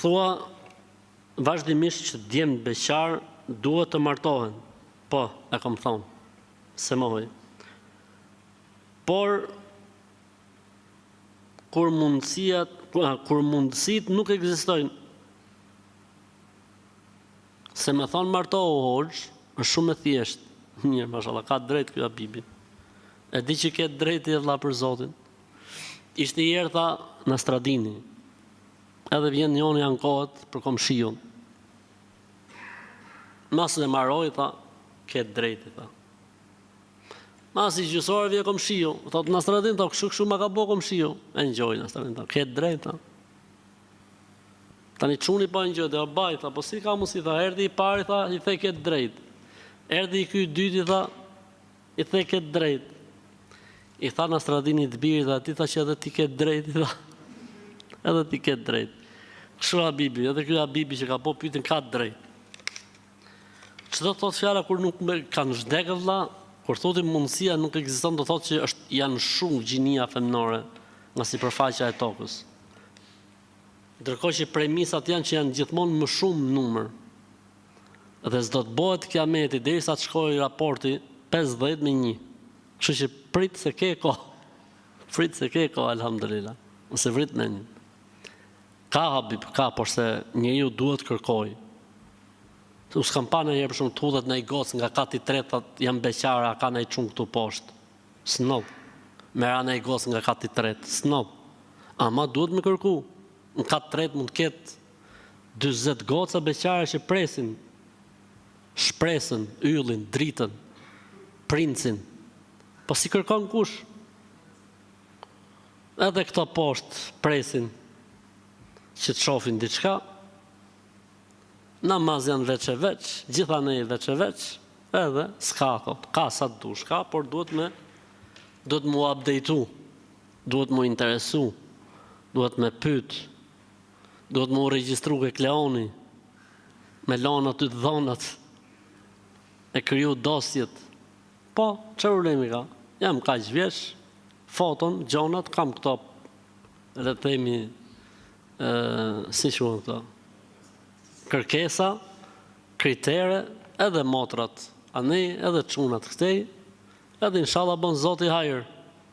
Thua vazhdimisht që djemt beqar duhet të martohen. Po, e kam thonë, se mohoj. Por, kur mundësit nuk ekzistojnë, se me thonë martohu hoxh, është shumë e thjeshtë. Mirë, mashallah, ka drejt kjo Habibi. E di që ke drejt i vëlla për Zotin. Ishte i herë tha në Stradini. Edhe vjen njoni ankohet për komshiun. Masën e maroj, tha, ke drejt, tha. Masë i gjysore vje komshiu. Thot, në Stradin, tha, kështu ma ka bo komshiu. E njoj në Stradin, tha, ke drejt, tha. Tani çuni pa njoj, dhe o baj, tha, po si ka mu si, tha, erdi i pari, tha, i the ke drejt. Erdi i ky dyti, tha, i the ke drejt. I tha në Stradini të biri, tha, ti tha që edhe ti ke drejt, tha. Edhe ti ke drejt. Kështu Habibi, edhe kjo Habibi që ka po pytin ka drejt. Që do të thot fjala kur nuk kanë zhdekë vëlla, kur thotim mundësia nuk ekziston, do thot që janë shumë gjinia femnore nga sipërfaqja e tokës. Ndërkohë që premisat janë që janë gjithmonë më shumë numër. Dhe s'do të bëhet kiameti derisa të shkojë raporti 50-1. Kështu që prit se ke kohë. Prit se ke kohë, alhamdulillah. Ose vrit në një. Ka Habib, ka, por se njeriu duhet kërkoj. U s'kam pa në herë për shumë të hudhet në i gocë nga kati tretë, jam beqara, ka në i qunë këtu poshtë. S'nodh. Mera në i gocë nga kati tretë. S'nodh. Ama duhet me kërku. Në katë tretë mund të ketë 20 goca beqare që presin. Shpresën, yllin, dritën, princin. Po si kërkon kush? Edhe këto poshtë presin që të shofin diçka. Namaz janë veç e veç, gjitha ne veç e veç, edhe s'ka ka sa të dush ka, por duhet mu updateu, duhet mu interesu, duhet me pyet, duhet mu regjistru ke Kleoni, me lona ty të dhonat, e kriju dosjet. Po, që problemi ka? Jam kaq vjeç, foton, gjonat, kam këto, edhe themi, si shumë këto, kërkesa, kritere, edhe motrat, anej, edhe çunat këtej, edhe inshallah bën Zoti hajër.